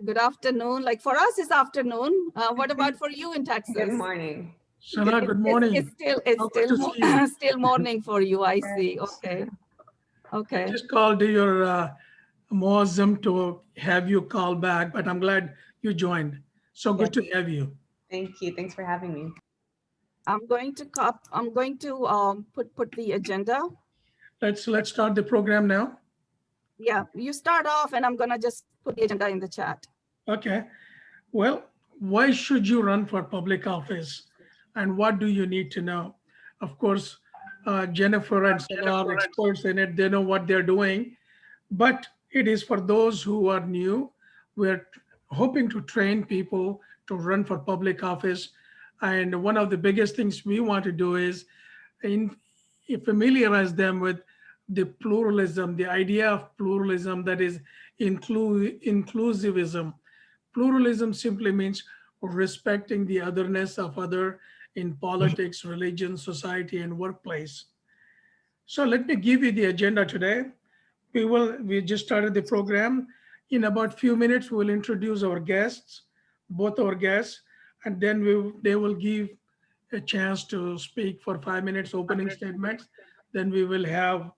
Good afternoon. Like for us, it's afternoon. What about for you in Good Texas? morning. Good. Sana, good It's morning. still it's How good still to see you. still morning for you. I see. Yes. Okay. I Okay. just called your Moazam to have you call back, but I'm glad you joined. So Yes. good to have you. Thank you. Thanks for having me. I'm going to put the agenda. Let's start the program now. Yeah, you start off, and I'm gonna just put the agenda in the chat. Okay. Well, why should you run for public office, and what do you need to know? Of course, Jennifer and Sana are experts in it. They know what they're doing, but it is for those who are new. We're hoping to train people to run for public office. And one of the biggest things we want to do is in, familiarize them with the pluralism, the idea of pluralism, that is inclusivism. Pluralism simply means respecting the otherness of other in politics, religion, society, and workplace. So let me give you the agenda today. We just started the program. In about few minutes, we'll introduce our guests, both our guests, and then they will give a chance to speak for 5 minutes opening statements. Then we will have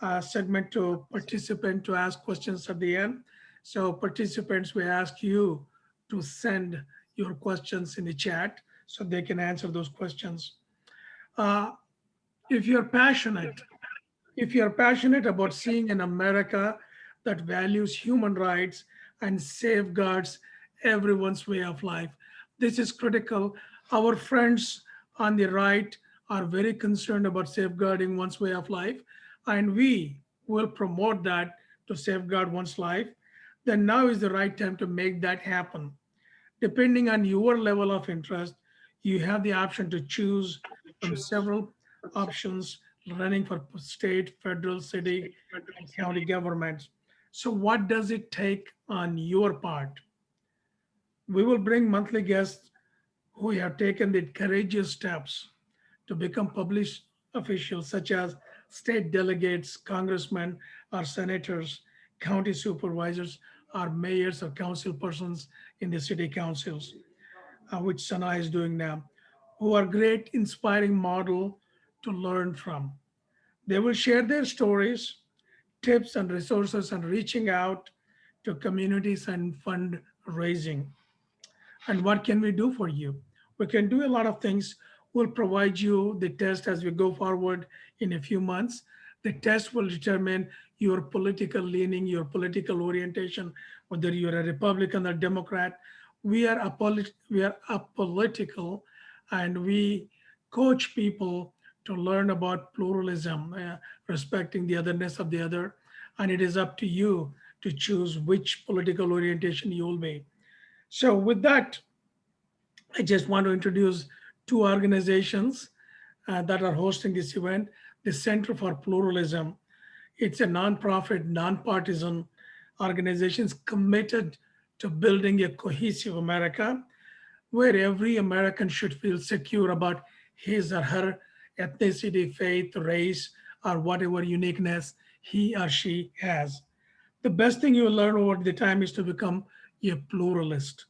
a segment to participant to ask questions at the end. So participants, we ask you to send your questions in the chat so they can answer those questions. Uh, if you're passionate if you're passionate about seeing an America that values human rights and safeguards everyone's way of life, this is critical. Our friends on the right are very concerned about safeguarding one's way of life, and we will promote that to safeguard one's life. Then now is the right time to make that happen. Depending on your level of interest, you have the option to choose from several options running for state, federal, city, and county governments. So, what does it take on your part? We will bring monthly guests who have taken the courageous steps to become public officials, such as state delegates, congressmen, or senators, county supervisors, or mayors or council persons in the city councils, which Sana is doing now, who are great, inspiring model to learn from. They will share their stories, tips, and resources on reaching out to communities and fundraising. And what can we do for you? We can do a lot of things. We'll provide you the test as we go forward in a few months. The test will determine your political leaning, your political orientation, whether you're a Republican or Democrat. We are apolitical, and we coach people to learn about pluralism, respecting the otherness of the other. And it is up to you to choose which political orientation you will be. So, with that, I just want to introduce two organizations that are hosting this event. The Center for Pluralism. It's a nonprofit, nonpartisan organization committed to building a cohesive America where every American should feel secure about his or her ethnicity, faith, race, or whatever uniqueness he or she has. The best thing you will learn over the time is to become a pluralist,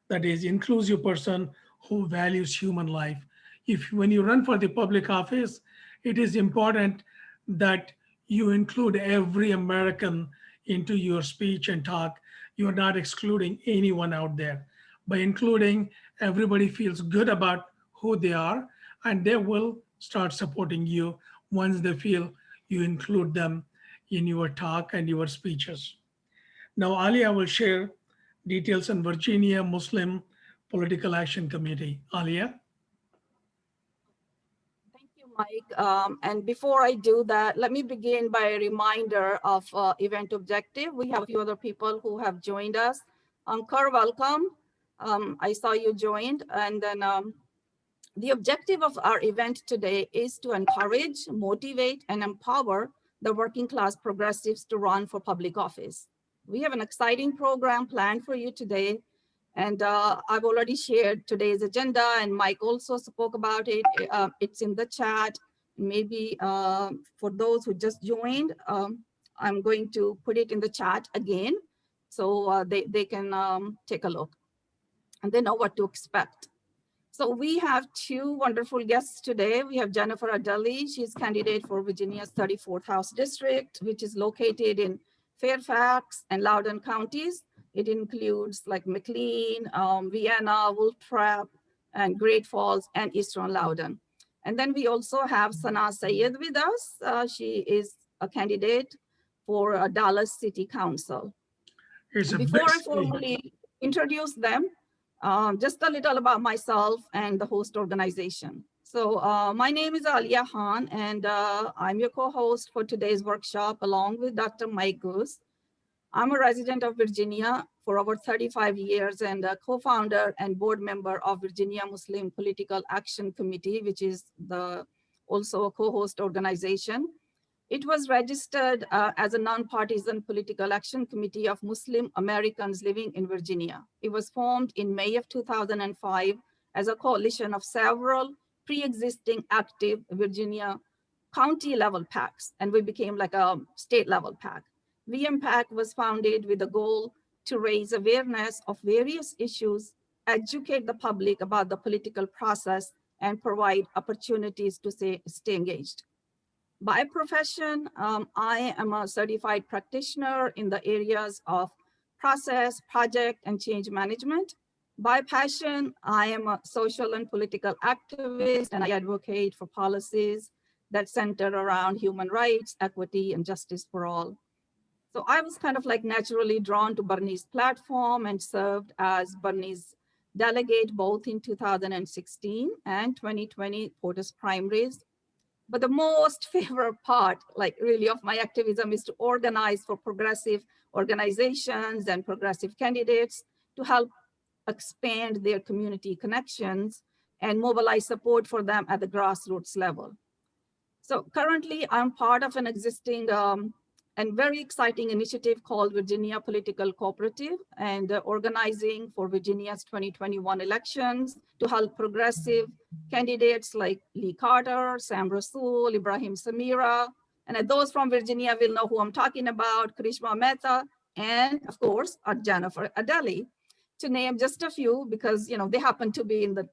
that is, inclusive person who values human life. If when you run for the public office, it is important that you include every American into your speech and talk. You're not excluding anyone out there. By including, everybody feels good about who they are, and they will start supporting you once they feel you include them in your talk and your speeches. Now, Alia will share details on Virginia Muslim Political Action Committee. Alia? Thank you, Mike. And before I do that, let me begin by a reminder of event objective. We have a few other people who have joined us. Kerr, welcome. I saw you joined. And then the objective of our event today is to encourage, motivate, and empower the working class progressives to run for public office. We have an exciting program planned for you today. And I've already shared today's agenda, and Mike also spoke about it. It's in the chat. Maybe for those who just joined, I'm going to put it in the chat again. so they can take a look and they know what to expect. So we have two wonderful guests today. We have Jennifer Adele. She's candidate for Virginia's 34th House District, which is located in Fairfax and Loudoun counties. It includes like McLean, Vienna, Wolf Trap, and Great Falls, and Eastern Loudoun. And then we also have Sana Syed with us. She is a candidate for Dallas City Council. It's a big Before I city. formally introduce them, just a little about myself and the host organization. So my name is Alia Khan, and I'm your co-host for today's workshop, along with Dr. Mike Goose. I'm a resident of Virginia for over 35 years and a co-founder and board member of Virginia Muslim Political Action Committee, which is also a co-host organization. It was registered as a nonpartisan political action committee of Muslim Americans living in Virginia. It was formed in May of 2005 as a coalition of several pre-existing active Virginia county level PACs, and we became like a state level PAC. VMPAC was founded with the goal to raise awareness of various issues, educate the public about the political process, and provide opportunities to stay engaged. By profession, I am a certified practitioner in the areas of process, project, and change management. By passion, I am a social and political activist, and I advocate for policies that center around human rights, equity, and justice for all. So I was kind of like naturally drawn to Bernie's platform and served as Bernie's delegate both in 2016 and 2020 POTUS primaries. But the most favorite part, like really of my activism, is to organize for progressive organizations and progressive candidates to help expand their community connections and mobilize support for them at the grassroots level. So currently I'm part of an existing and very exciting initiative called Virginia Political Cooperative, and organizing for Virginia's 2021 elections to help progressive candidates like Lee Carter, Sam Rasool, Ibrahim Samira, and those from Virginia will know who I'm talking about, Karishma Mehta, and of course, Jennifer Adele, to name just a few, because they happen to be in the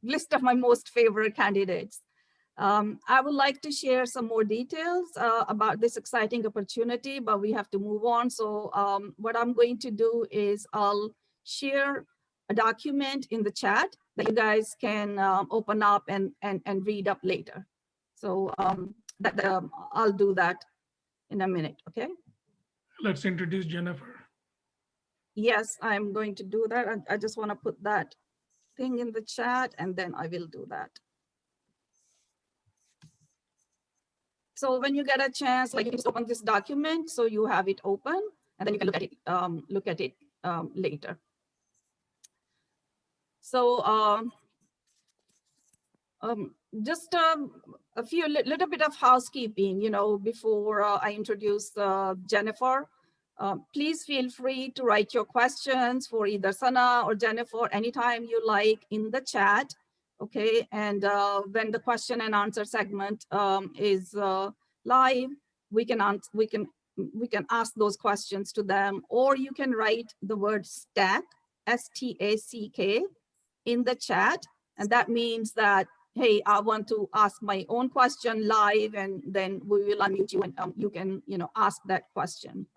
list of my most favorite candidates. I would like to share some more details about this exciting opportunity, but we have to move on. So what I'm going to do is I'll share a document in the chat that you guys can open up and read up later. So I'll do that in a minute, okay? Let's introduce Jennifer. Yes, I'm going to do that. I just want to put that thing in the chat, and then I will do that. So when you get a chance, like you just open this document, so you have it open, and then you can look at it later. So just a little bit of housekeeping, before I introduce Jennifer. Please feel free to write your questions for either Sana or Jennifer anytime you like in the chat. Okay, and when the question and answer segment is live, we can ask those questions to them, or you can write the word stack, S-T-A-C-K, in the chat, and that means that, hey, I want to ask my own question live, and then we will unmute you, and you can ask that question.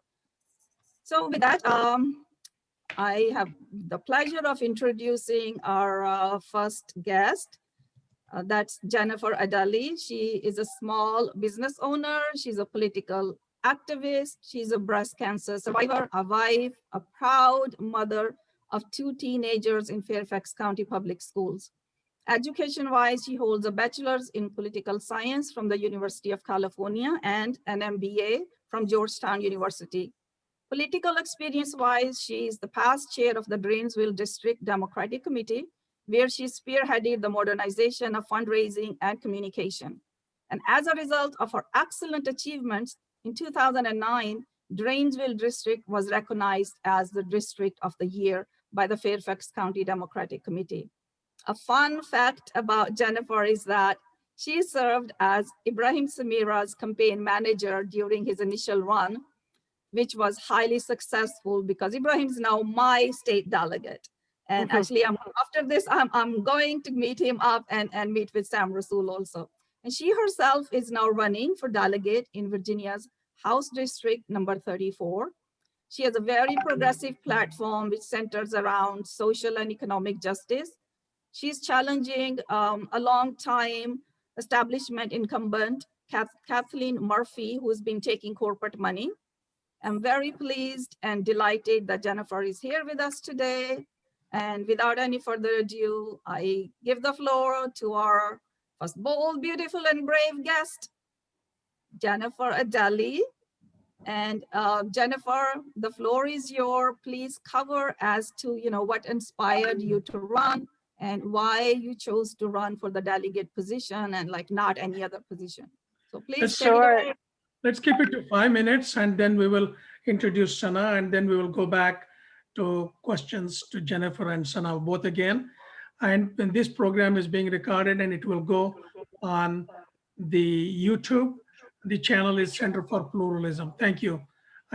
So with that, I have the pleasure of introducing our first guest. That's Jennifer Adele. She is a small business owner. She's a political activist. She's a breast cancer survivor, a wife, a proud mother of 2 teenagers in Fairfax County Public Schools. Education-wise, she holds a bachelor's in political science from the University of California and an MBA from Georgetown University. Political experience-wise, she is the past chair of the Drainsville District Democratic Committee, where she spearheaded the modernization of fundraising and communication. And as a result of her excellent achievements, in 2009, Drainsville District was recognized as the District of the Year by the Fairfax County Democratic Committee. A fun fact about Jennifer is that she served as Ibrahim Samira's campaign manager during his initial run, which was highly successful because Ibrahim is now my state delegate. And actually, after this, I'm going to meet him up and meet with Sam Rasool also. And she herself is now running for delegate in Virginia's House District number 34. She has a very progressive platform which centers around social and economic justice. She's challenging a long time establishment incumbent, Kathleen Murphy, who's been taking corporate money. I'm very pleased and delighted that Jennifer is here with us today. And without any further ado, I give the floor to our first bold, beautiful, and brave guest, Jennifer Adele. And Jennifer, the floor is yours. Please cover as to what inspired you to run and why you chose to run for the delegate position and like not any other position. So please take it away. Let's keep it to 5 minutes, and then we will introduce Sana, and then we will go back to questions to Jennifer and Sana both again. And this program is being recorded and it will go on the YouTube. The channel is Center for Pluralism. Thank you.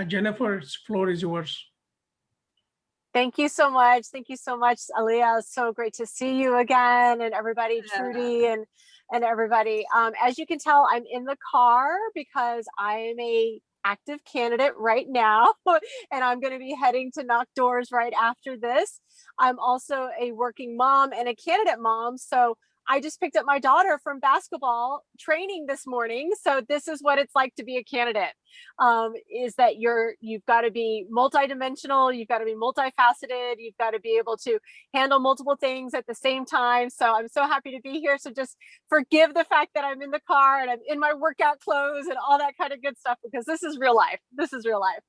Jennifer's floor is yours. Thank you so much. Thank you so much, Aliyah. It's so great to see you again, and everybody, Trudy and everybody. As you can tell, I'm in the car because I'm a active candidate right now, and I'm going to be heading to knock doors right after this. I'm also a working mom and a candidate mom, so I just picked up my daughter from basketball training this morning. So this is what it's like to be a candidate, is that you've got to be multidimensional, you've got to be multifaceted, you've got to be able to handle multiple things at the same time. So I'm so happy to be here. So just forgive the fact that I'm in the car and I'm in my workout clothes and all that kind of good stuff, because this is real life. This is real life.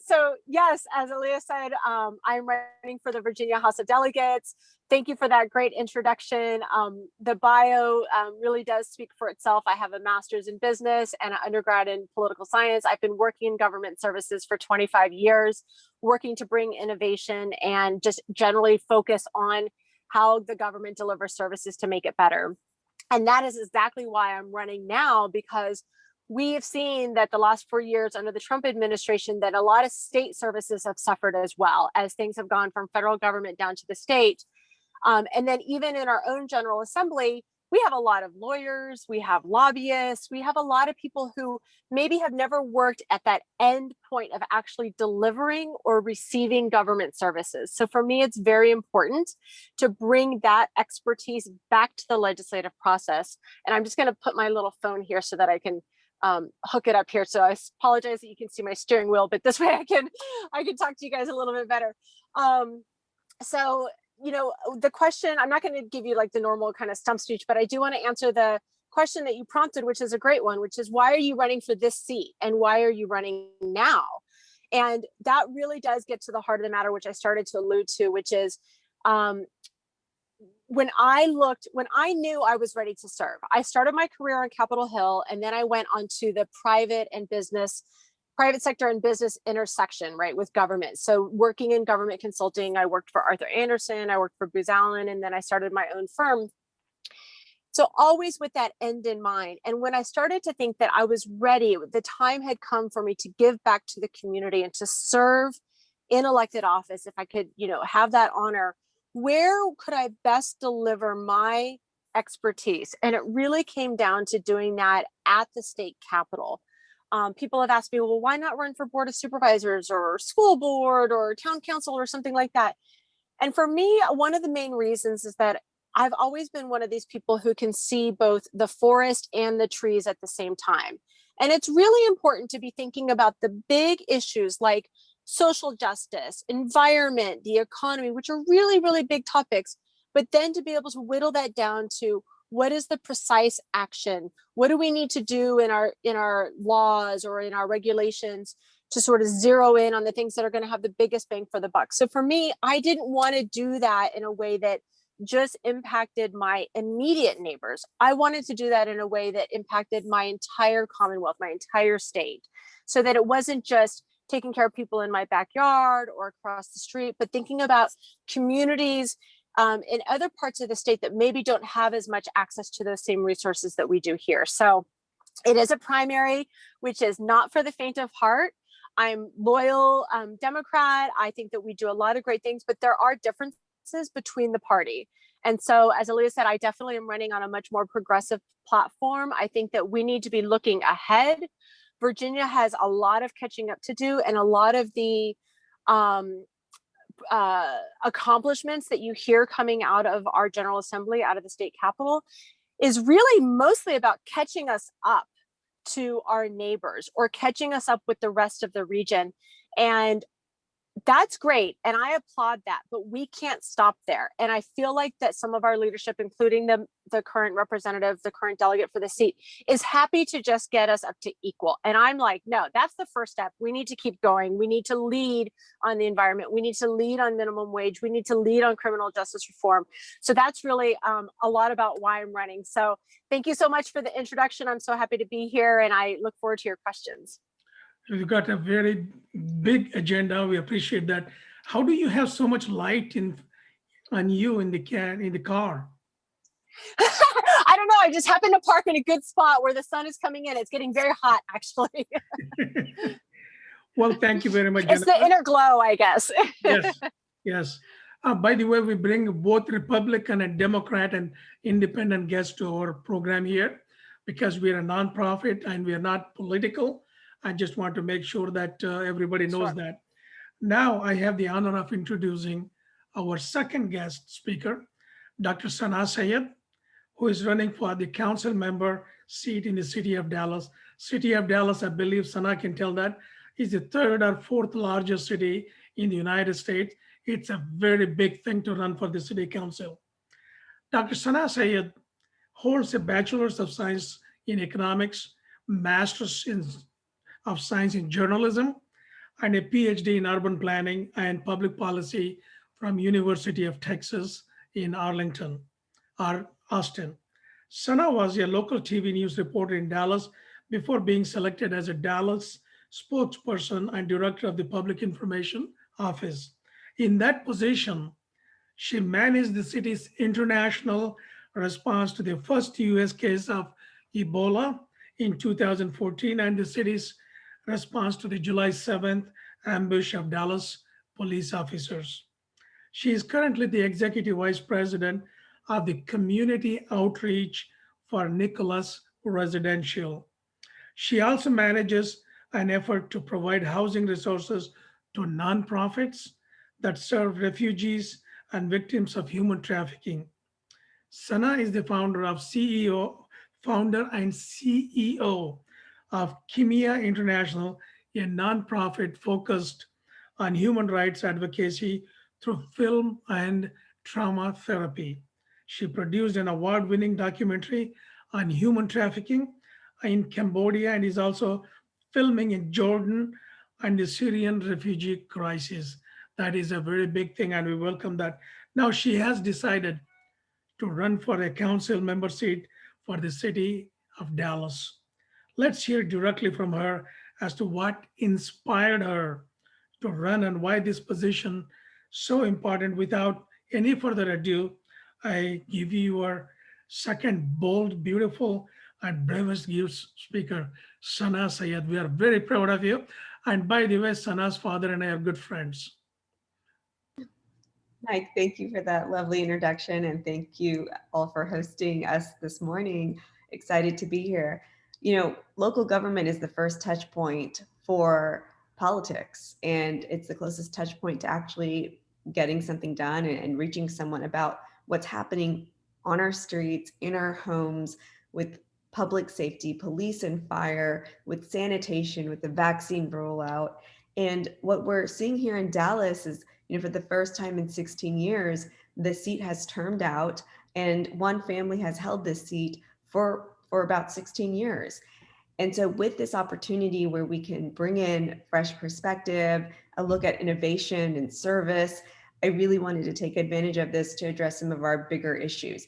So yes, as Aliyah said, I'm running for the Virginia House of Delegates. Thank you for that great introduction. The bio really does speak for itself. I have a master's in business and an undergrad in political science. I've been working in government services for 25 years, working to bring innovation and just generally focus on how the government delivers services to make it better. And that is exactly why I'm running now, because we have seen that the last 4 years under the Trump administration that a lot of state services have suffered as well, as things have gone from federal government down to the state. And then even in our own General Assembly, we have a lot of lawyers, we have lobbyists, we have a lot of people who maybe have never worked at that end point of actually delivering or receiving government services. So for me, it's very important to bring that expertise back to the legislative process. And I'm just going to put my little phone here so that I can hook it up here. So I apologize that you can see my steering wheel, but this way I can talk to you guys a little bit better. So, the question, I'm not going to give you like the normal kind of stump speech, but I do want to answer the question that you prompted, which is a great one, which is, why are you running for this seat and why are you running now? And that really does get to the heart of the matter, which I started to allude to, which is, when I knew I was ready to serve, I started my career on Capitol Hill, and then I went onto the private sector and business intersection, right, with government. So working in government consulting, I worked for Arthur Andersen, I worked for Booz Allen, and then I started my own firm. So always with that end in mind. And when I started to think that I was ready, the time had come for me to give back to the community and to serve in elected office, if I could, have that honor, where could I best deliver my expertise? And it really came down to doing that at the state capitol. People have asked me, well, why not run for board of supervisors or school board or town council or something like that? And for me, one of the main reasons is that I've always been one of these people who can see both the forest and the trees at the same time. And it's really important to be thinking about the big issues like social justice, environment, the economy, which are really, really big topics, but then to be able to whittle that down to what is the precise action? What do we need to do in our laws or in our regulations to sort of zero in on the things that are going to have the biggest bang for the buck? So for me, I didn't want to do that in a way that just impacted my immediate neighbors. I wanted to do that in a way that impacted my entire Commonwealth, my entire state, so that it wasn't just taking care of people in my backyard or across the street, but thinking about communities in other parts of the state that maybe don't have as much access to those same resources that we do here. So it is a primary, which is not for the faint of heart. I'm loyal Democrat. I think that we do a lot of great things, but there are differences between the party. And so, as Aaliyah said, I definitely am running on a much more progressive platform. I think that we need to be looking ahead. Virginia has a lot of catching up to do, and a lot of the accomplishments that you hear coming out of our General Assembly, out of the state capitol, is really mostly about catching us up to our neighbors or catching us up with the rest of the region. And that's great. And I applaud that, but we can't stop there. And I feel like that some of our leadership, including the current representative, the current delegate for the seat, is happy to just get us up to equal. And I'm like, no, that's the first step. We need to keep going. We need to lead on the environment. We need to lead on minimum wage. We need to lead on criminal justice reform. So that's really a lot about why I'm running. So thank you so much for the introduction. I'm so happy to be here, and I look forward to your questions. You've got a very big agenda. We appreciate that. How do you have so much light on you in the car? I don't know. I just happened to park in a good spot where the sun is coming in. It's getting very hot, actually. Well, thank you very much, It's Jennifer. the inner glow, I guess. Yes, yes. By the way, we bring both Republican and Democrat and independent guests to our program here because we are a nonprofit and we are not political. I just want to make sure that everybody knows Sure. that. Now I have the honor of introducing our second guest speaker, Dr. Sana Syed, who is running for the council member seat in the city of Dallas. City of Dallas, I believe Sana can tell that, is the third or fourth largest city in the United States. It's a very big thing to run for the city council. Dr. Sana Syed holds a bachelor's of science in economics, master's of science in journalism, and a PhD in urban planning and public policy from University of Texas in Austin. Sana was a local TV news reporter in Dallas before being selected as a Dallas spokesperson and director of the Public Information Office. In that position, she managed the city's international response to the first US case of Ebola in 2014 and the city's response to the July 7th ambush of Dallas police officers. She is currently the executive vice president of the community outreach for Nicholas Residential. She also manages an effort to provide housing resources to nonprofits that serve refugees and victims of human trafficking. Sana is the founder and CEO of Kimia International, a nonprofit focused on human rights advocacy through film and trauma therapy. She produced an award-winning documentary on human trafficking in Cambodia and is also filming in Jordan and the Syrian refugee crisis. That is a very big thing, and we welcome that. Now she has decided to run for a council member seat for the city of Dallas. Let's hear directly from her as to what inspired her to run and why this position so important. Without any further ado, I give you our second bold, beautiful, and bravest youth speaker, Sana Syed. We are very proud of you. And by the way, Sana's father and I are good friends. Mike, thank you for that lovely introduction, and thank you all for hosting us this morning. Excited to be here. You know, local government is the first touch point for politics, and it's the closest touch point to actually getting something done and reaching someone about what's happening on our streets, in our homes, with public safety, police and fire, with sanitation, with the vaccine rollout. And what we're seeing here in Dallas is, you know, for the first time in 16 years, the seat has termed out, and one family has held this seat for about 16 years. And so with this opportunity where we can bring in fresh perspective, a look at innovation and service, I really wanted to take advantage of this to address some of our bigger issues.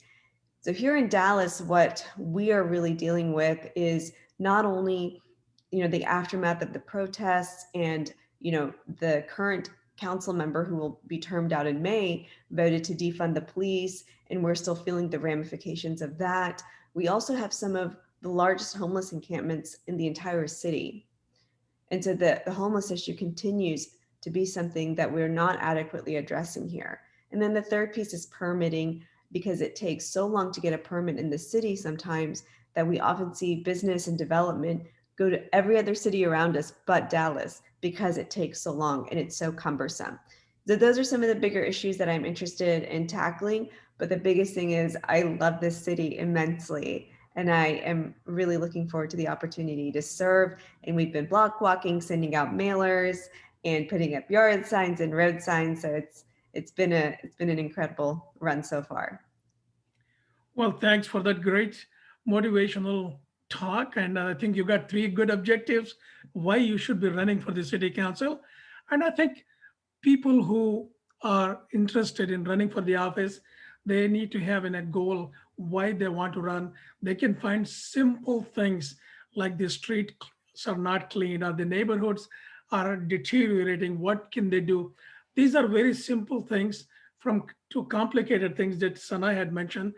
So here in Dallas, what we are really dealing with is not only, you know, the aftermath of the protests and, you know, the current council member who will be termed out in May voted to defund the police, and we're still feeling the ramifications of that. We also have some of the largest homeless encampments in the entire city. And so the homeless issue continues to be something that we're not adequately addressing here. And then the third piece is permitting, because it takes so long to get a permit in the city sometimes that we often see business and development go to every other city around us but Dallas because it takes so long and it's so cumbersome. So those are some of the bigger issues that I'm interested in tackling. But the biggest thing is I love this city immensely. And I am really looking forward to the opportunity to serve. And we've been block walking, sending out mailers, and putting up yard signs and road signs. So it's been an incredible run so far. Well, thanks for that great motivational talk. And I think you got three good objectives why you should be running for the city council. And I think people who are interested in running for the office, they need to have a goal why they want to run. They can find simple things like the streets are not clean or the neighborhoods are deteriorating. What can they do? These are very simple things from to complicated things that Sana had mentioned.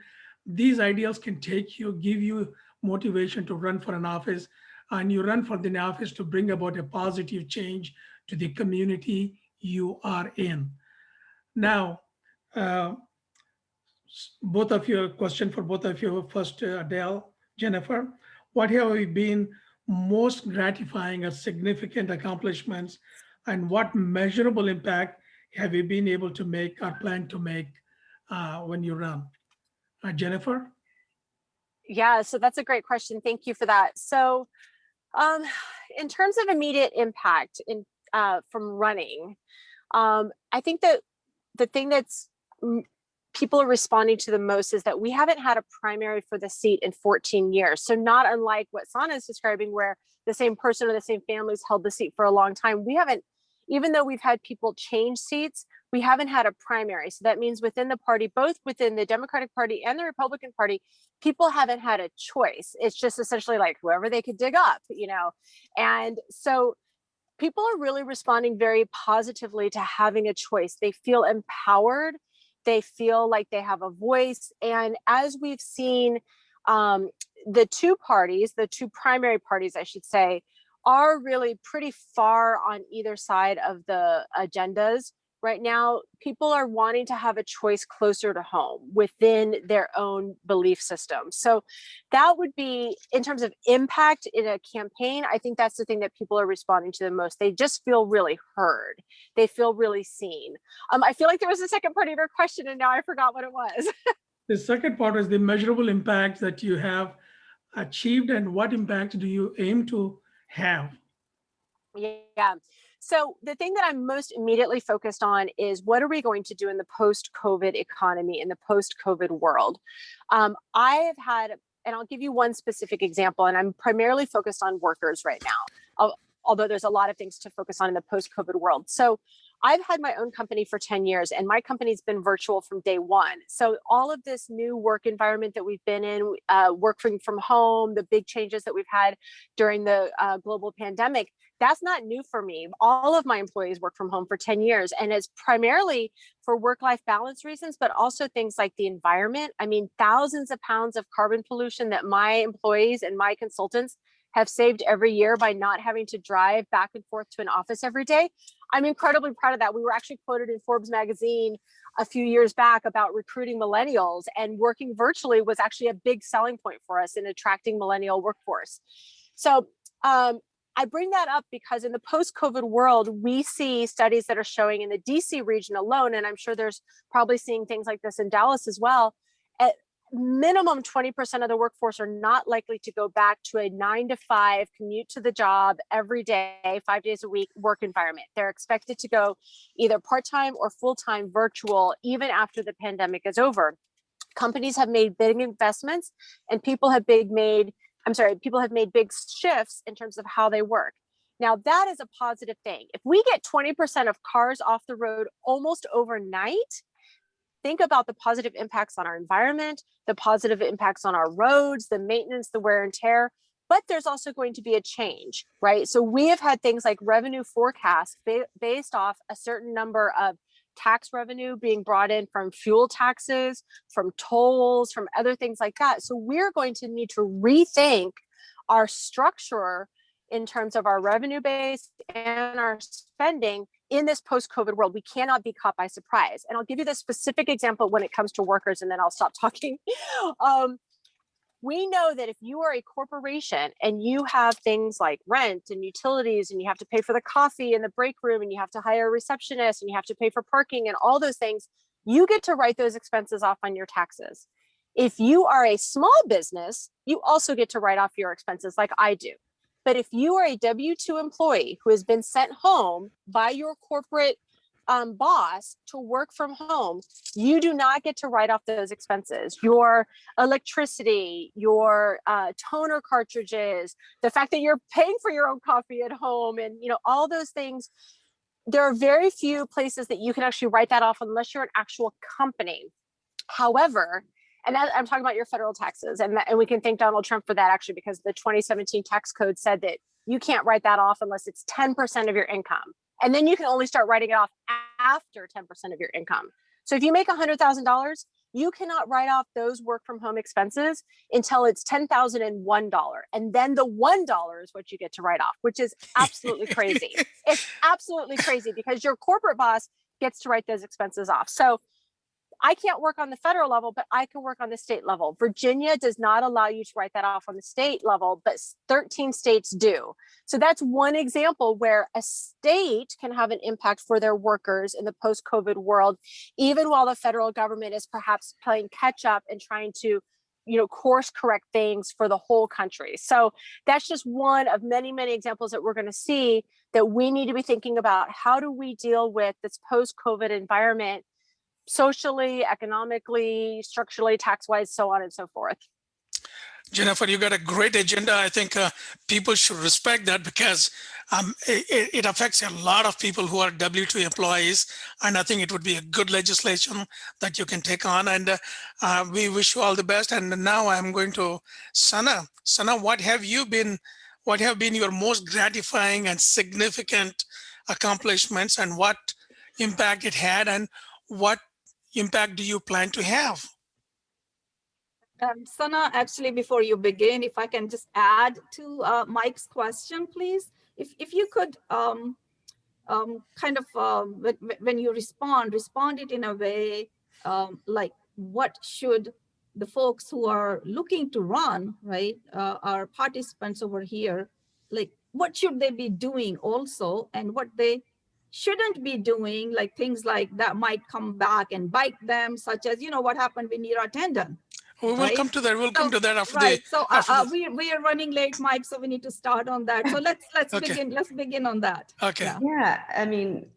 These ideas can take you, give you motivation to run for an office, and you run for the office to bring about a positive change to the community you are in. Now, uh, both of you, a question for both of you. First, Adele, Jennifer, what have been most gratifying or significant accomplishments, and what measurable impact have you been able to make or plan to make when you run? Jennifer? Yeah, so that's a great question. Thank you for that. So, um, in terms of immediate impact from running, I think that the thing that's people are responding to the most is that we haven't had a primary for the seat in 14 years. So not unlike what Sana is describing, where the same person or the same families held the seat for a long time, we haven't, even though we've had people change seats, we haven't had a primary. So that means within the party, both within the Democratic Party and the Republican Party, people haven't had a choice. It's just essentially like whoever they could dig up, And so people are really responding very positively to having a choice. They feel empowered. They feel like they have a voice. And as we've seen, the two parties, the two primary parties, I should say, are really pretty far on either side of the agendas. Right now, people are wanting to have a choice closer to home within their own belief system. So that would be, in terms of impact in a campaign, I think that's the thing that people are responding to the most. They just feel really heard. They feel really seen. I feel like there was a second part of your question and now I forgot what it was. The second part is the measurable impact that you have achieved, and what impact do you aim to have? Yeah. So the thing that I'm most immediately focused on is what are we going to do in the post-COVID economy, in the post-COVID world? I have had, and I'll give you one specific example, and I'm primarily focused on workers right now, although there's a lot of things to focus on in the post-COVID world. So I've had my own company for 10 years and my company's been virtual from day one. So all of this new work environment that we've been in, working from home, the big changes that we've had during the global pandemic, that's not new for me. All of my employees work from home for 10 years, and it's primarily for work-life balance reasons, but also things like the environment. I mean, thousands of pounds of carbon pollution that my employees and my consultants have saved every year by not having to drive back and forth to an office every day. I'm incredibly proud of that. We were actually quoted in Forbes magazine a few years back about recruiting millennials, and working virtually was actually a big selling point for us in attracting millennial workforce. So, I bring that up because in the post-COVID world, we see studies that are showing in the DC region alone, and I'm sure there's probably seeing things like this in Dallas as well, at minimum 20% of the workforce are not likely to go back to a 9-to-5 commute to the job every day, 5 days a week work environment. They're expected to go either part-time or full-time virtual, even after the pandemic is over. Companies have made big investments and people have made big shifts in terms of how they work. Now, that is a positive thing. If we get 20% of cars off the road almost overnight, think about the positive impacts on our environment, the positive impacts on our roads, the maintenance, the wear and tear. But there's also going to be a change, right? So we have had things like revenue forecasts based off a certain number of tax revenue being brought in from fuel taxes, from tolls, from other things like that. So we're going to need to rethink our structure in terms of our revenue base and our spending in this post-COVID world. We cannot be caught by surprise. And I'll give you the specific example when it comes to workers, and then I'll stop talking. We know that if you are a corporation and you have things like rent and utilities, and you have to pay for the coffee in the break room, and you have to hire a receptionist, and you have to pay for parking and all those things, you get to write those expenses off on your taxes. If you are a small business, you also get to write off your expenses like I do. But if you are a W-2 employee who has been sent home by your corporate boss to work from home, you do not get to write off those expenses. Your electricity, your toner cartridges, the fact that you're paying for your own coffee at home, and all those things. There are very few places that you can actually write that off unless you're an actual company. However, and I'm talking about your federal taxes, and we can thank Donald Trump for that, actually, because the 2017 tax code said that you can't write that off unless it's 10% of your income. And then you can only start writing it off after 10% of your income. So if you make $100,000, you cannot write off those work from home expenses until it's $10,001. And then the $1 is what you get to write off, which is absolutely crazy. It's absolutely crazy because your corporate boss gets to write those expenses off. So I can't work on the federal level, but I can work on the state level. Virginia does not allow you to write that off on the state level, but 13 states do. So that's one example where a state can have an impact for their workers in the post-COVID world, even while the federal government is perhaps playing catch up and trying to course correct things for the whole country. So that's just one of many, many examples that we're going to see that we need to be thinking about. How do we deal with this post-COVID environment socially, economically, structurally, tax-wise, so on and so forth? Jennifer, you got a great agenda. I think people should respect that because it affects a lot of people who are W-2 employees. And I think it would be a good legislation that you can take on. And we wish you all the best. And now I'm going to Sana. Sana, what have been your most gratifying and significant accomplishments, and what impact it had, and what impact do you plan to have? Sana, actually, before you begin, if I can just add to Mike's question, please. If you could when you respond it in a way like, what should the folks who are looking to run, right, our participants over here, like, what should they be doing also, and what they shouldn't be doing, like things like that might come back and bite them, such as, what happened with Neera Tandon. We will come to that. We'll come to that after right. We are running late, Mike, so we need to start on that. So let's okay. begin. Let's begin on that. Okay. Yeah. I mean,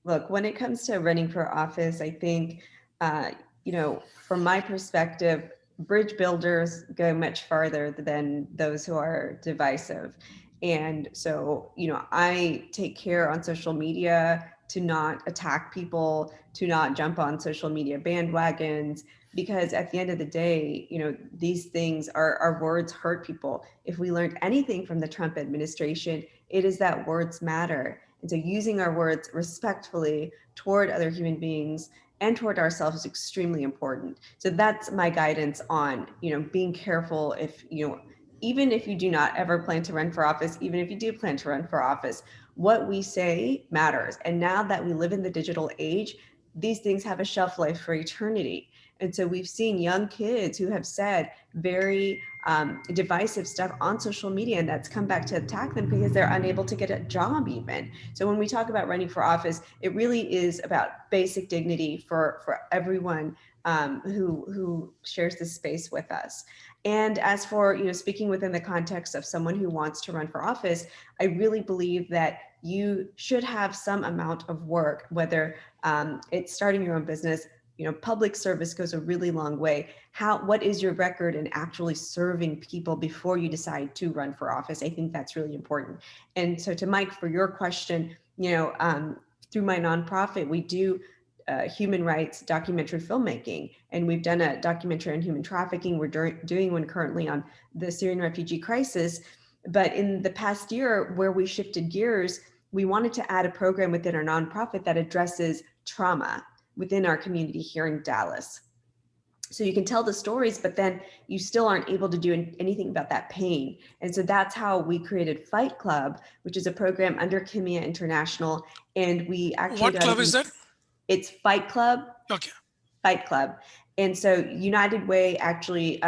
look, when it comes to running for office, I think, from my perspective, bridge builders go much farther than those who are divisive. And so, I take care on social media to not attack people, to not jump on social media bandwagons, because at the end of the day, these things our words hurt people. If we learned anything from the Trump administration, it is that words matter. And so using our words respectfully toward other human beings and toward ourselves is extremely important. So that's my guidance on, being careful if, even if you do not ever plan to run for office, even if you do plan to run for office, what we say matters. And now that we live in the digital age, these things have a shelf life for eternity. And so we've seen young kids who have said very divisive stuff on social media, and that's come back to attack them because they're unable to get a job even. So when we talk about running for office, it really is about basic dignity for everyone who shares this space with us. And as for, speaking within the context of someone who wants to run for office, I really believe that you should have some amount of work, whether it's starting your own business. Public service goes a really long way. What is your record in actually serving people before you decide to run for office? I think that's really important. And so to Mike, for your question, through my nonprofit, we do human rights documentary filmmaking, and we've done a documentary on human trafficking. We're doing one currently on the Syrian refugee crisis. But in the past year, where we shifted gears, we wanted to add a program within our nonprofit that addresses trauma within our community here in Dallas. So you can tell the stories, but then you still aren't able to do anything about that pain. And so that's how we created Fight Club, which is a program under Kimia International. And we actually What club is that? It's Fight Club. Okay. Fight Club. And so United Way, actually,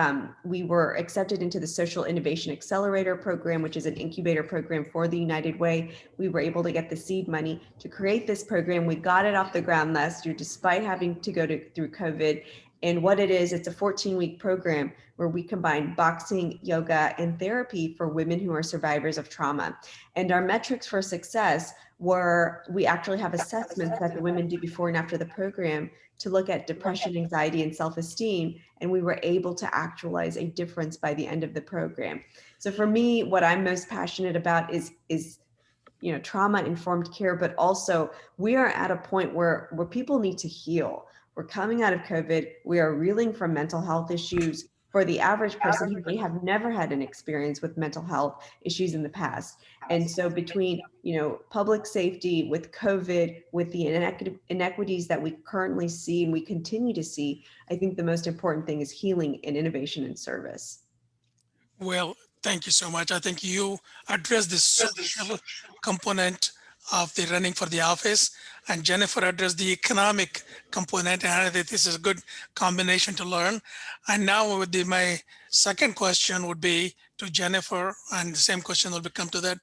we were accepted into the Social Innovation Accelerator program, which is an incubator program for the United Way. We were able to get the seed money to create this program. We got it off the ground last year, despite having to go through COVID. And what it is, it's a 14-week program where we combine boxing, yoga, and therapy for women who are survivors of trauma. And our metrics for success were, we actually have assessments that the women do before and after the program to look at depression, anxiety, and self-esteem. And we were able to actualize a difference by the end of the program. So for me, what I'm most passionate about is trauma-informed care, but also we are at a point where people need to heal. We're coming out of COVID. We are reeling from mental health issues. For the average person, they have never had an experience with mental health issues in the past. And so between, public safety, with COVID, with the inequities that we currently see and we continue to see, I think the most important thing is healing and innovation and service. Well, thank you so much. I think you addressed the social component of the running for the office, and Jennifer addressed the economic component, and I think this is a good combination to learn. And now my second question would be to Jennifer, and the same question will come to that.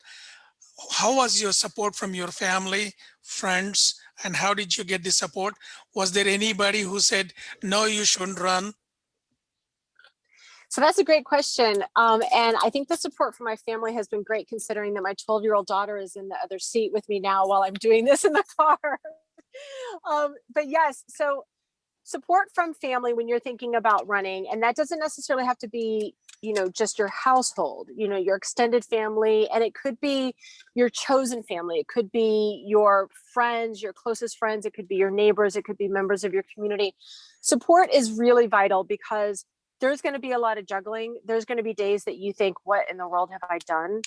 How was your support from your family, friends, and how did you get the support? Was there anybody who said, no, you shouldn't run? So that's a great question. And I think the support from my family has been great, considering that my 12-year-old daughter is in the other seat with me now while I'm doing this in the car. But yes, so support from family when you're thinking about running, and that doesn't necessarily have to be, just your household, your extended family, and it could be your chosen family. It could be your friends, your closest friends. It could be your neighbors. It could be members of your community. Support is really vital because there's going to be a lot of juggling. There's going to be days that you think, what in the world have I done?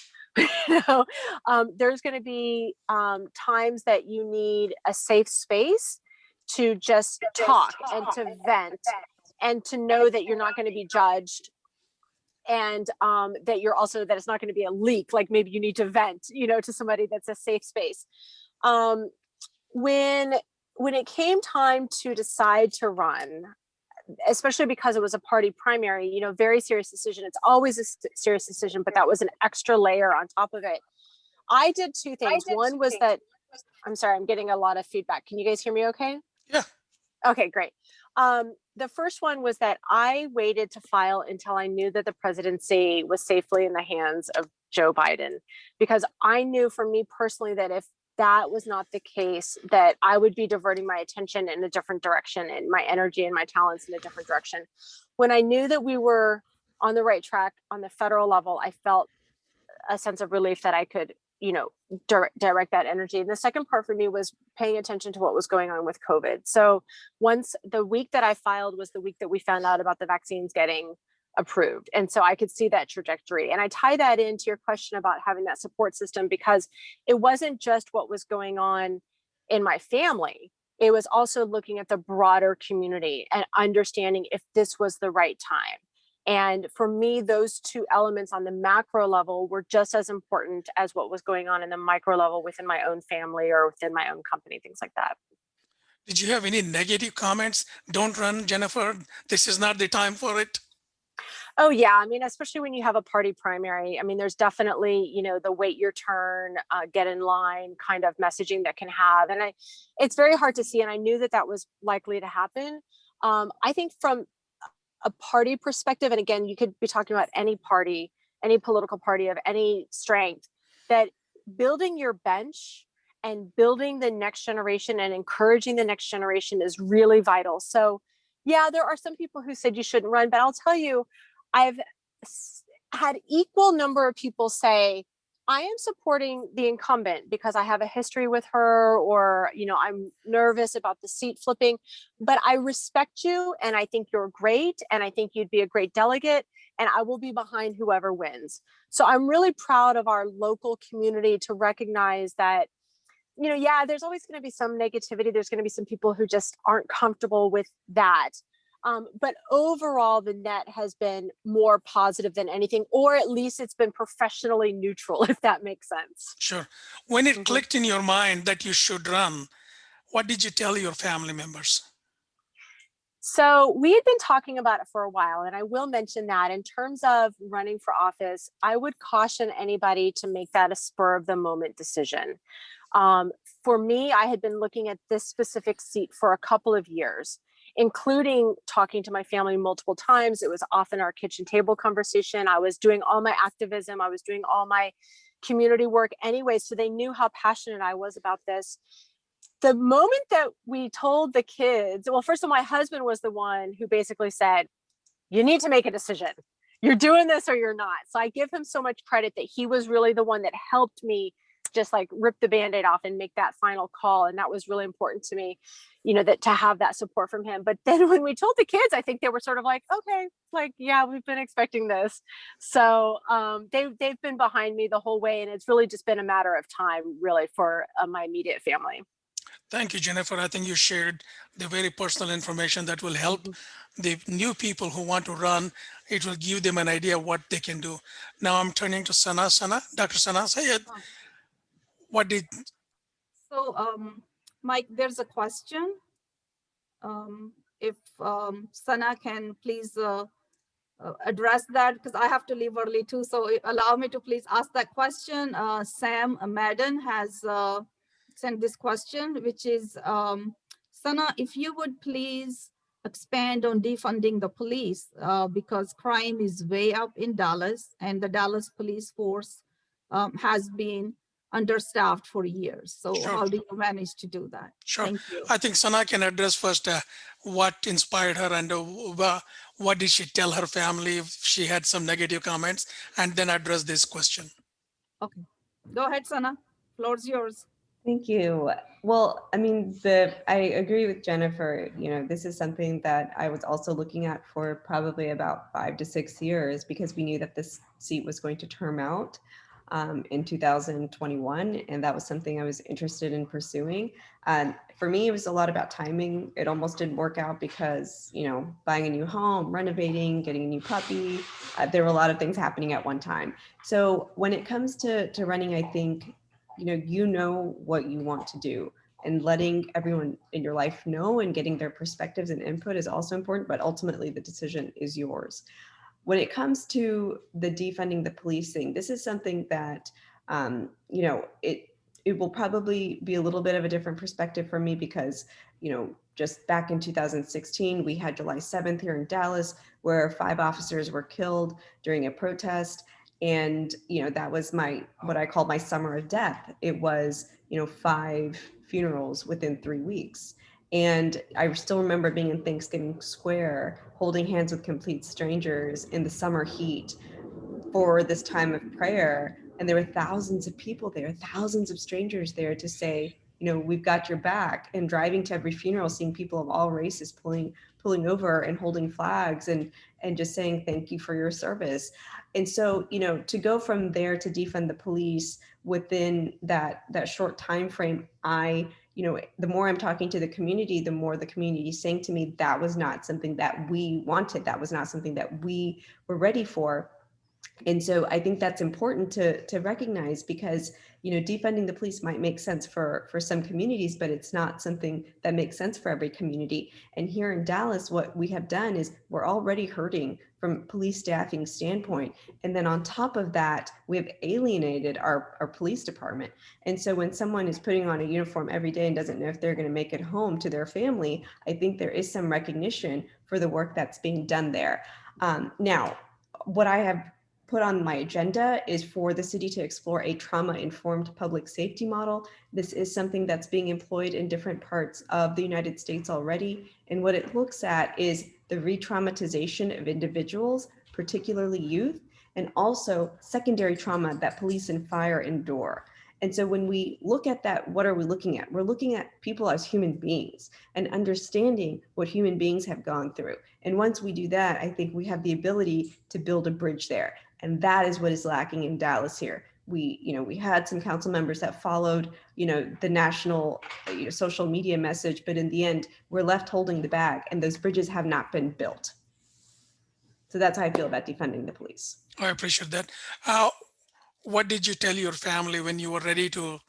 There's going to be times that you need a safe space to just talk and to vent and to know that you're not going to be judged, and that it's not going to be a leak. Like maybe you need to vent, to somebody. That's a safe space. When it came time to decide to run, especially because it was a party primary, very serious decision. It's always a serious decision, but that was an extra layer on top of it. I did two things. One was that, I'm sorry, I'm getting a lot of feedback. Can you guys hear me okay? Yeah. Okay, great. The first one was that I waited to file until I knew that the presidency was safely in the hands of Joe Biden, because I knew for me personally that if that was not the case, that I would be diverting my attention in a different direction and my energy and my talents in a different direction. When I knew that we were on the right track on the federal level, I felt a sense of relief that I could, direct that energy. And the second part for me was paying attention to what was going on with COVID. So once the week that I filed was the week that we found out about the vaccines getting approved. And so I could see that trajectory. And I tie that into your question about having that support system, because it wasn't just what was going on in my family. It was also looking at the broader community and understanding if this was the right time. And for me, those two elements on the macro level were just as important as what was going on in the micro level within my own family or within my own company, things like that. Did you have any negative comments? Don't run, Jennifer. This is not the time for it. Oh yeah, I mean, especially when you have a party primary. I mean, there's definitely, the wait your turn, get in line kind of messaging that can have, and it's very hard to see. And I knew that was likely to happen. I think from a party perspective, and again, you could be talking about any party, any political party of any strength, that building your bench and building the next generation and encouraging the next generation is really vital. So yeah, there are some people who said you shouldn't run, but I'll tell you, I've had equal number of people say, I am supporting the incumbent because I have a history with her, or, I'm nervous about the seat flipping, but I respect you and I think you're great. And I think you'd be a great delegate, and I will be behind whoever wins. So I'm really proud of our local community to recognize that, yeah, there's always going to be some negativity. There's going to be some people who just aren't comfortable with that. But overall, the net has been more positive than anything, or at least it's been professionally neutral, if that makes sense. Sure. When it Mhm. clicked in your mind that you should run, what did you tell your family members? So we had been talking about it for a while, and I will mention that in terms of running for office, I would caution anybody to make that a spur of the moment decision. Um, for me, I had been looking at this specific seat for a couple of years, including talking to my family multiple times. It was often our kitchen table conversation. I was doing all my activism, I was doing all my community work anyway. So they knew how passionate I was about this. The moment that we told the kids, well, first of all, my husband was the one who basically said, you need to make a decision. You're doing this or you're not. So I give him so much credit that he was really the one that helped me just like rip the band-aid off and make that final call. And that was really important to me, that to have that support from him. But then when we told the kids, I think they were sort of like, okay, like, yeah, we've been expecting this. So they've been behind me the whole way. And it's really just been a matter of time, really, for my immediate family. Thank you, Jennifer. I think you shared the very personal information that will help the new people who want to run. It will give them an idea what they can do. Now I'm turning to Dr. Sana Syed. Oh. What did So, Mike, there's a question. If Sana can please address that, because I have to leave early too. So allow me to please ask that question. Sam Madden has sent this question, which is, Sana, if you would please expand on defunding the police, because crime is way up in Dallas and the Dallas police force has been understaffed for years. So Sure. how do you manage to do that? Sure. Thank you. I think Sana can address first what inspired her and what did she tell her family if she had some negative comments, and then address this question. Okay, go ahead, Sana. Floor's yours. Thank you. Well, I mean, I agree with Jennifer. This is something that I was also looking at for probably about 5 to 6 years, because we knew that this seat was going to term out in 2021, and that was something I was interested in pursuing. For me, it was a lot about timing. It almost didn't work out because, buying a new home, renovating, getting a new puppy, there were a lot of things happening at one time. So when it comes to running, I think you know what you want to do, and letting everyone in your life know and getting their perspectives and input is also important, but ultimately the decision is yours. When it comes to the defunding the police thing, this is something that it will probably be a little bit of a different perspective for me, because just back in 2016 we had July 7th here in Dallas, where 5 officers were killed during a protest. And that was what I call my summer of death. It was 5 funerals within 3 weeks. And I still remember being in Thanksgiving Square, holding hands with complete strangers in the summer heat for this time of prayer. And there were thousands of people there, thousands of strangers there to say, we've got your back. And driving to every funeral, seeing people of all races pulling over and holding flags and just saying thank you for your service. And so, to go from there to defund the police within that short time frame, the more I'm talking to the community, the more the community is saying to me that was not something that we wanted. That was not something that we were ready for. And so I think that's important to recognize, because defunding the police might make sense for some communities, but it's not something that makes sense for every community. And here in Dallas, what we have done is we're already hurting from police staffing standpoint. And then on top of that, we have alienated our police department. And so when someone is putting on a uniform every day and doesn't know if they're going to make it home to their family, I think there is some recognition for the work that's being done there. Now, what I have put on my agenda is for the city to explore a trauma-informed public safety model. This is something that's being employed in different parts of the United States already. And what it looks at is the re-traumatization of individuals, particularly youth, and also secondary trauma that police and fire endure. And so when we look at that, what are we looking at? We're looking at people as human beings and understanding what human beings have gone through. And once we do that, I think we have the ability to build a bridge there. And that is what is lacking in Dallas here. we had some council members that followed, the national, social media message, but in the end, we're left holding the bag, and those bridges have not been built. So that's how I feel about defunding the police. I appreciate that. What did you tell your family when you were ready to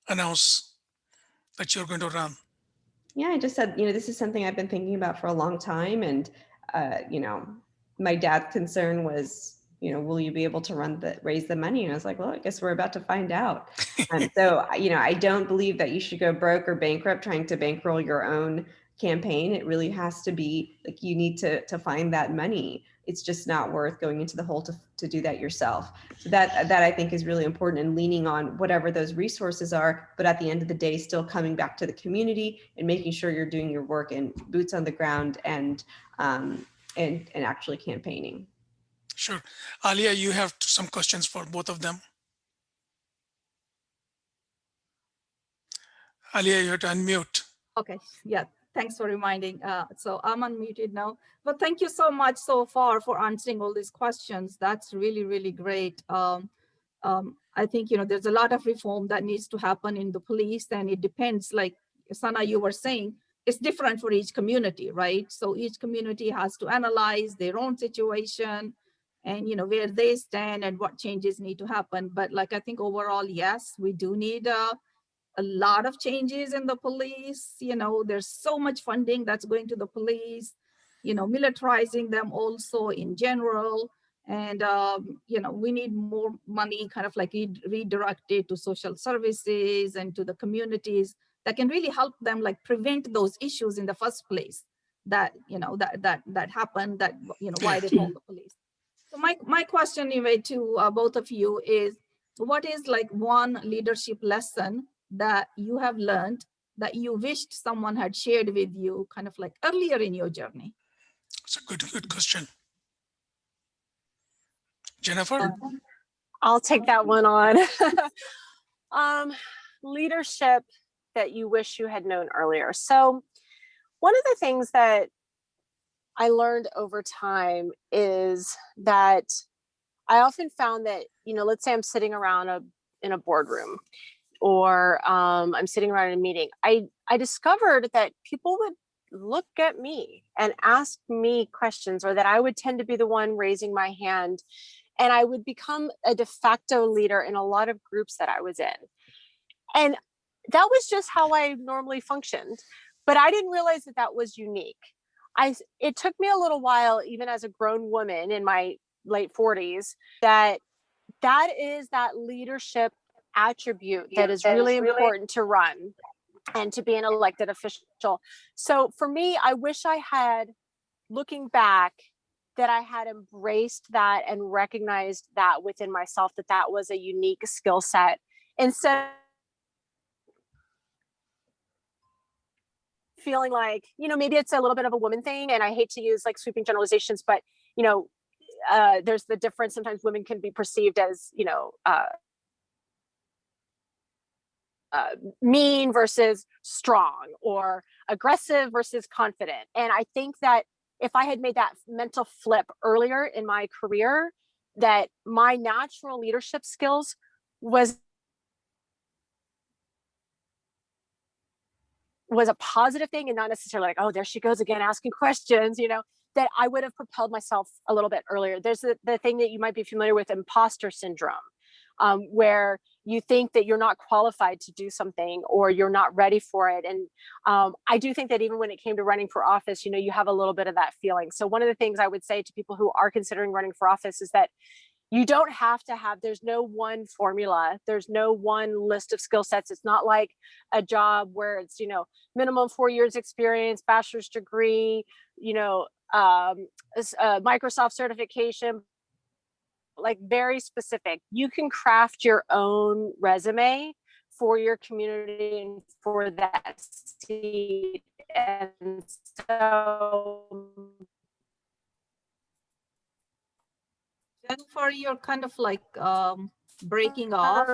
announce that you're going to run? Yeah, I just said, this is something I've been thinking about for a long time. And, my dad's concern was, will you be able to raise the money? And I was like, well, I guess we're about to find out. So, I don't believe that you should go broke or bankrupt trying to bankroll your own campaign. It really has to be like, you need to find that money. It's just not worth going into the hole to do that yourself. So that I think is really important, and leaning on whatever those resources are, but at the end of the day, still coming back to the community and making sure you're doing your work and boots on the ground and actually campaigning. Sure. Alia, you have some questions for both of them. Alia, you have to unmute. Okay, yeah, thanks for reminding. So I'm unmuted now, but thank you so much so far for answering all these questions. That's really, really great. I think, there's a lot of reform that needs to happen in the police, and it depends, like Sana, you were saying, it's different for each community, right? So each community has to analyze their own situation and, where they stand and what changes need to happen. But like, I think overall, yes, we do need a lot of changes in the police. There's so much funding that's going to the police, militarizing them also in general. And, we need more money kind of like redirected to social services and to the communities that can really help them like prevent those issues in the first place that, that happen, that, why they call the police. So my question anyway to both of you is, what is like one leadership lesson that you have learned that you wished someone had shared with you kind of like earlier in your journey? It's a good question. Jennifer? I'll take that one on. Leadership that you wish you had known earlier. So one of the things that I learned over time is that I often found that, let's say I'm sitting around in a boardroom, or I'm sitting around in a meeting. I discovered that people would look at me and ask me questions, or that I would tend to be the one raising my hand, and I would become a de facto leader in a lot of groups that I was in. And that was just how I normally functioned. But I didn't realize that that was unique. It took me a little while, even as a grown woman in my late 40s, that is that leadership attribute that is really important to run and to be an elected official. So for me, I wish I had, looking back, that I had embraced that and recognized that within myself, that was a unique skill set, instead feeling like, maybe it's a little bit of a woman thing, and I hate to use like sweeping generalizations, but there's the difference. Sometimes women can be perceived as mean versus strong, or aggressive versus confident. And I think that if I had made that mental flip earlier in my career, that my natural leadership skills was a positive thing, and not necessarily like, oh, there she goes again asking questions, that I would have propelled myself a little bit earlier. There's the thing that you might be familiar with, imposter syndrome, where you think that you're not qualified to do something, or you're not ready for it. And I do think that even when it came to running for office, you have a little bit of that feeling. So one of the things I would say to people who are considering running for office is that you don't have to have, there's no one formula. There's no one list of skill sets. It's not like a job where it's, minimum 4 years experience, bachelor's degree, Microsoft certification, like very specific. You can craft your own resume for your community and for that seat. And so Jennifer, you're kind of like breaking off.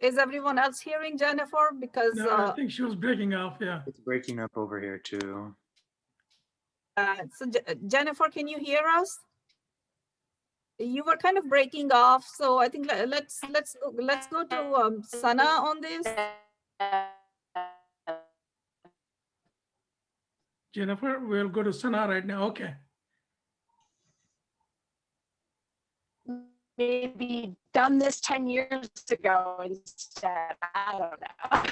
Is everyone else hearing Jennifer? Because No, I think she was breaking off. Yeah. It's breaking up over here too. Jennifer, can you hear us? You were kind of breaking off, so I think let's go to Sana on this. Jennifer, we'll go to Sana right now. Okay. Maybe done this 10 years ago instead. I don't know.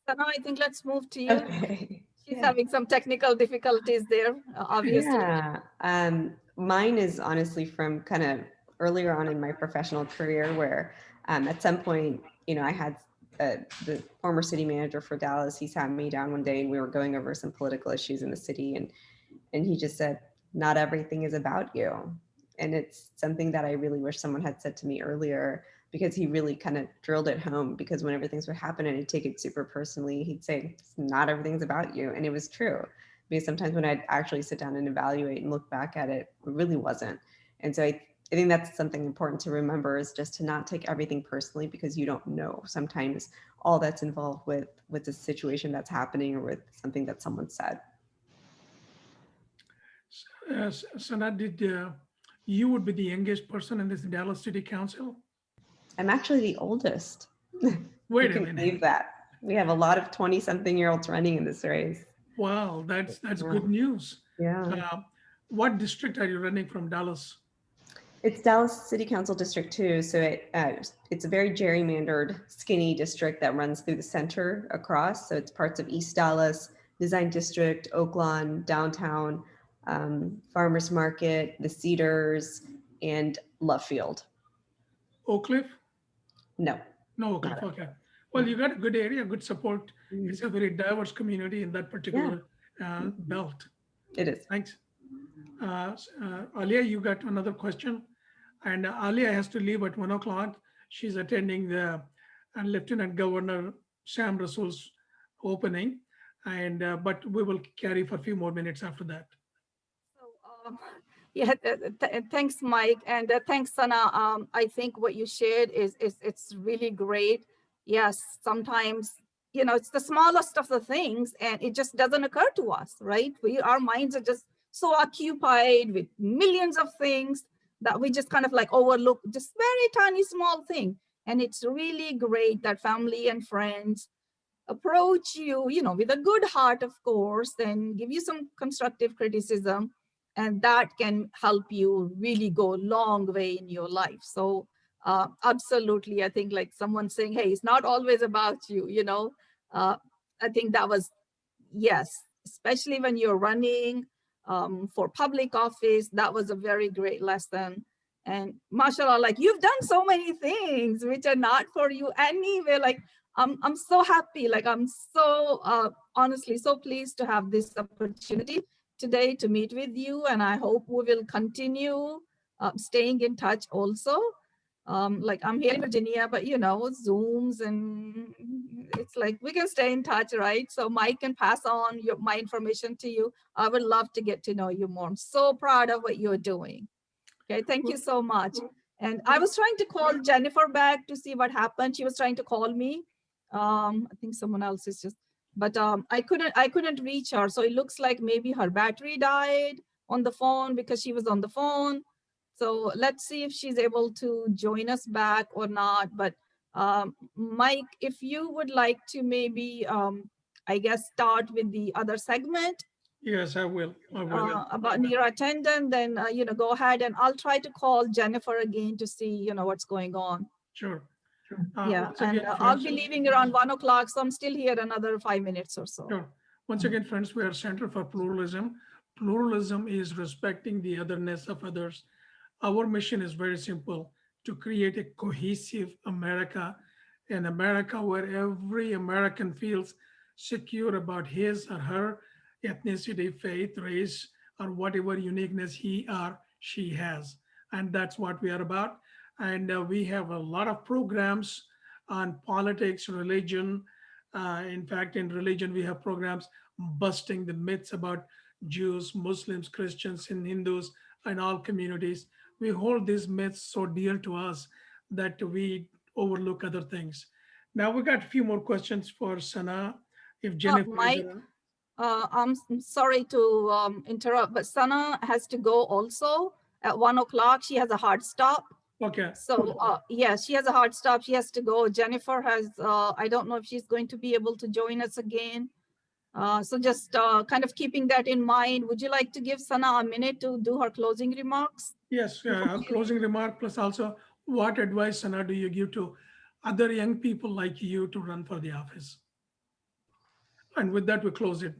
Sana, I think let's move to you. Okay. She's Yeah. having some technical difficulties there, obviously. Yeah. Mine is honestly from kind of earlier on in my professional career where at some point, I had the former city manager for Dallas. He sat me down one day and we were going over some political issues in the city. And he just said, not everything is about you. And it's something that I really wish someone had said to me earlier, because he really kind of drilled it home. Because whenever things would happen and I'd take it super personally, he'd say, not everything's about you. And it was true. Because sometimes when I'd actually sit down and evaluate and look back at it, it really wasn't. And so I think that's something important to remember, is just to not take everything personally, because you don't know sometimes all that's involved with the situation that's happening or with something that someone said. Sana, you would be the youngest person in this Dallas City Council? I'm actually the oldest. Wait You a can minute. believe that. We have a lot of 20-something-year-olds running in this race. Wow, that's Yeah. good news. Yeah. What district are you running from, Dallas? It's Dallas City Council District 2, so it's a very gerrymandered, skinny district that runs through the center across. So it's parts of East Dallas, Design District, Oaklawn, Downtown, Farmers Market, the Cedars, and Love Field. Oak Cliff? No. No, Oak Cliff. Okay. Well, you got a good area, good support. It's a very diverse community in that particular belt. It is. Thanks. Alia, you got another question? And Alia has to leave at 1 o'clock. She's attending the Lieutenant Governor Sam Rasool's opening. And but we will carry for a few more minutes after that. So, yeah, thanks, Mike, and thanks, Sana. I think what you shared is it's really great. Yes, sometimes it's the smallest of the things, and it just doesn't occur to us, right? Our minds are just so occupied with millions of things that we just kind of like overlook just very tiny small thing. And it's really great that family and friends approach you, with a good heart, of course, and give you some constructive criticism. And that can help you really go a long way in your life. So absolutely, I think like someone saying, hey, it's not always about you, I think that was, yes, especially when you're running for public office, that was a very great lesson. And mashallah, like you've done so many things which are not for you anyway. Like I'm so happy. Like I'm so honestly so pleased to have this opportunity today to meet with you. And I hope we will continue staying in touch also. Like I'm here in Virginia, but Zooms and it's like we can stay in touch, right? So Mike can pass on my information to you. I would love to get to know you more. I'm so proud of what you're doing. Okay, thank you so much. And I was trying to call Jennifer back to see what happened. She was trying to call me. I think someone else is just, but I couldn't reach her. So it looks like maybe her battery died on the phone because she was on the phone. So let's see if she's able to join us back or not. But Mike, if you would like to maybe, I guess, start with the other segment. Yes, I will. About near attendant, then go ahead, and I'll try to call Jennifer again to see what's going on. Sure. Yeah, and I'll be leaving around 1 o'clock, so I'm still here another 5 minutes or so. Sure. Once again, friends, we are Center for Pluralism. Pluralism is respecting the otherness of others. Our mission is very simple: to create a cohesive America, an America where every American feels secure about his or her ethnicity, faith, race, or whatever uniqueness he or she has. And that's what we are about. And we have a lot of programs on politics, religion. In fact, in religion, we have programs busting the myths about Jews, Muslims, Christians, and Hindus, in all communities. We hold these myths so dear to us that we overlook other things. Now we got a few more questions for Sana. If Jennifer is Mike, around. sorry to interrupt, but Sana has to go also at 1 o'clock. She has a hard stop. Okay. So yeah, she has a hard stop. She has to go. Jennifer has, I don't know if she's going to be able to join us again. So just kind of keeping that in mind, would you like to give Sana a minute to do her closing remarks? Yes, Before a she closing remark, plus also what advice, Sana, do you give to other young people like you to run for the office? And with that, we close it.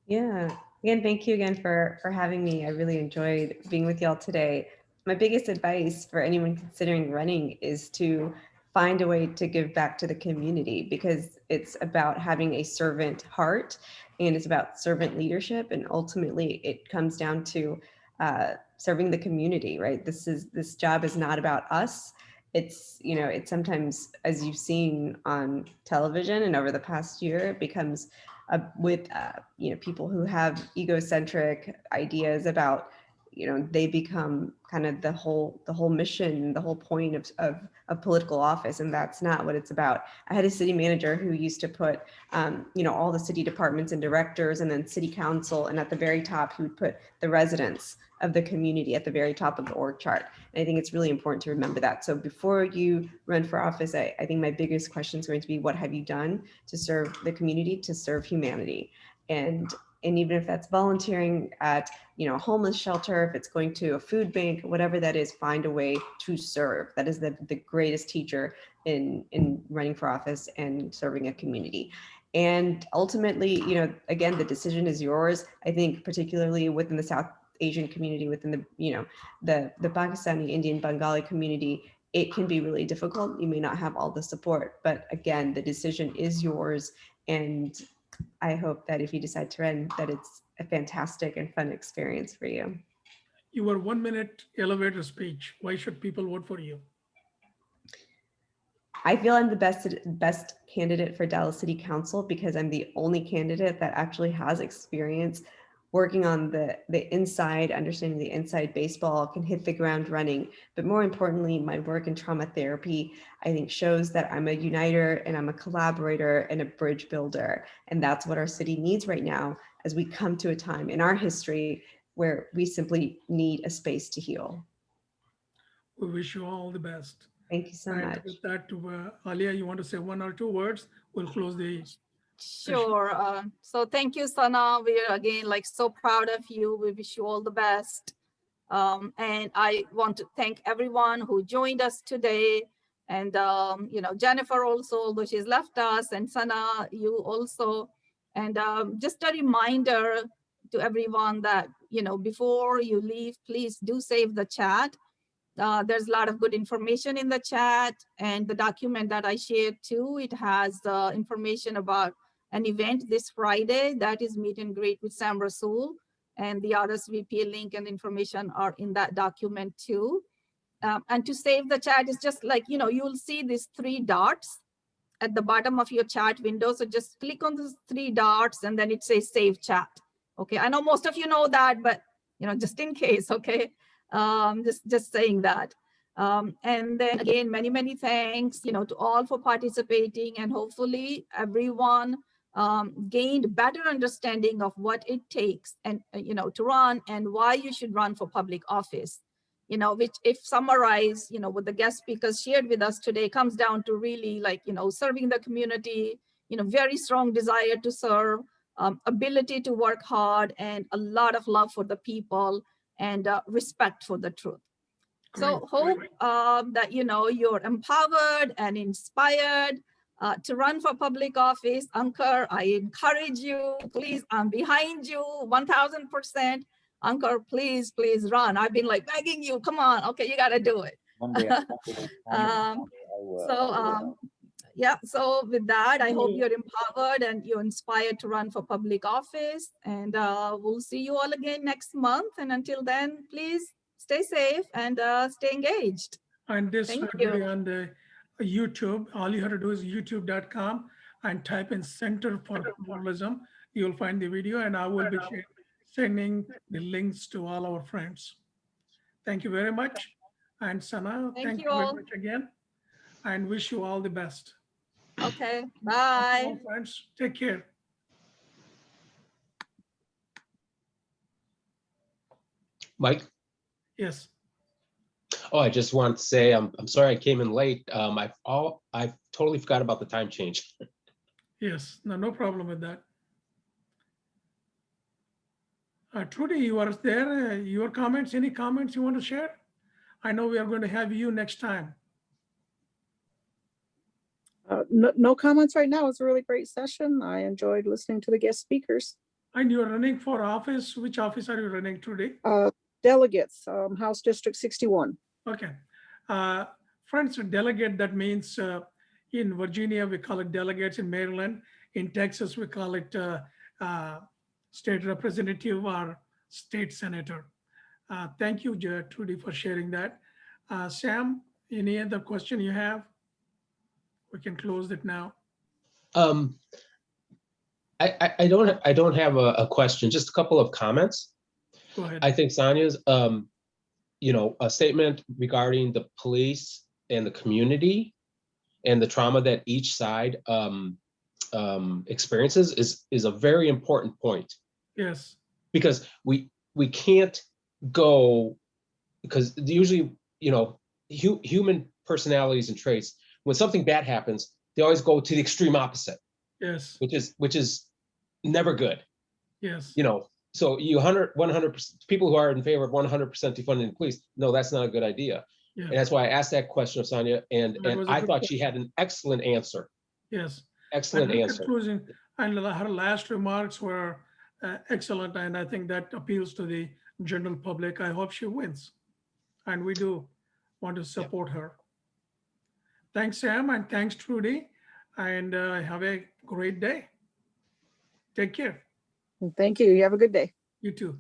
Yeah. Again, thank you again for having me. I really enjoyed being with y'all today. My biggest advice for anyone considering running is to find a way to give back to the community, because it's about having a servant heart and it's about servant leadership, and ultimately it comes down to serving the community, right? This job is not about us. It's, it's sometimes, as you've seen on television and over the past year, it becomes with people who have egocentric ideas about, they become kind of the whole mission, the whole point of political office, and that's not what it's about. I had a city manager who used to put all the city departments and directors and then city council, and at the very top he would put the residents of the community at the very top of the org chart. And I think it's really important to remember that. So before you run for office, I think my biggest question is going to be, what have you done to serve the community, to serve humanity? And even if that's volunteering at a homeless shelter, if it's going to a food bank, whatever that is, find a way to serve. That is the greatest teacher in running for office and serving a community. And ultimately, again, the decision is yours. I think particularly within the South Asian community, within the Pakistani, Indian, Bengali community, it can be really difficult. You may not have all the support, but again, the decision is yours. And I hope that if you decide to run, that it's a fantastic and fun experience for you. Your 1 minute elevator speech. Why should people vote for you? I feel I'm the best candidate for Dallas City Council because I'm the only candidate that actually has experience working on the inside, understanding the inside baseball, can hit the ground running. But more importantly, my work in trauma therapy, I think, shows that I'm a uniter and I'm a collaborator and a bridge builder. And that's what our city needs right now as we come to a time in our history where we simply need a space to heal. We wish you all the best. Thank you so And much. with that, Alia, you want to say one or two words? We'll close the session. Sure. So thank you, Sana. We are again like so proud of you. We wish you all the best. And I want to thank everyone who joined us today. And Jennifer also, although she's left us, and Sana, you also. And just a reminder to everyone that before you leave, please do save the chat. There's a lot of good information in the chat, and the document that I shared too, it has information about an event this Friday that is meet and greet with Sam Rasool, and the RSVP link and information are in that document too. And to save the chat is just like, you'll see these three dots at the bottom of your chat window. So just click on those three dots and then it says save chat. Okay, I know most of you know that, but just in case, okay, just saying that. And then again, many, many thanks, to all for participating, and hopefully everyone gained better understanding of what it takes and, to run and why you should run for public office. Which if summarized, what the guest speakers shared with us today comes down to really like, serving the community, very strong desire to serve, ability to work hard, and a lot of love for the people and respect for the truth. Great. So hope that, you're empowered and inspired to run for public office. Ankur, I encourage you, please, I'm behind you 1000%. Ankur, please, please run. I've been like begging you, come on. Okay, you got to do it. One day, I will. Yeah, so with that, I hope you're empowered and you're inspired to run for public office. And we'll see you all again next month. And until then, please stay safe and stay engaged. And this Thank will be you. on the YouTube. All you have to do is youtube.com and type in Center for Pluralism. You'll find the video, and I will be sending the links to all our friends. Thank you very much. And Sana, Thank thank you you very all. much again, and wish you all the best. Okay, bye. All friends, take care. Mike? Yes. Oh, I just want to say I'm sorry I came in late. I've totally forgot about the time change. Yes, no problem with that. Trudy, you are there. Your comments, any comments you want to share? I know we are going to have you next time. No comments right now. It's a really great session. I enjoyed listening to the guest speakers. And you're running for office. Which office are you running today? Delegates, House District 61. Okay. Friends, delegate, that means in Virginia, we call it delegates. In Maryland, in Texas, we call it state representative or state senator. Thank you, Trudy, for sharing that. Sam, any other question you have? We can close it now. I don't have a question, just a couple of comments. Go ahead. I think Sonia's a statement regarding the police and the community and the trauma that each side experiences is a very important point. Yes. Because we can't go, because usually, human personalities and traits, when something bad happens, they always go to the extreme opposite. Yes. Which is never good. Yes. So 100% people who are in favor of 100% defunding the police, no, that's not a good idea. Yeah. And that's why I asked that question of Sonia, and I thought she had an excellent answer. Yes. Excellent answer. Conclusion, and her last remarks were excellent, and I think that appeals to the general public. I hope she wins, and we do want to support her. Thanks, Sam, and thanks, Trudy, and have a great day. Take care. Thank you. You have a good day. You too.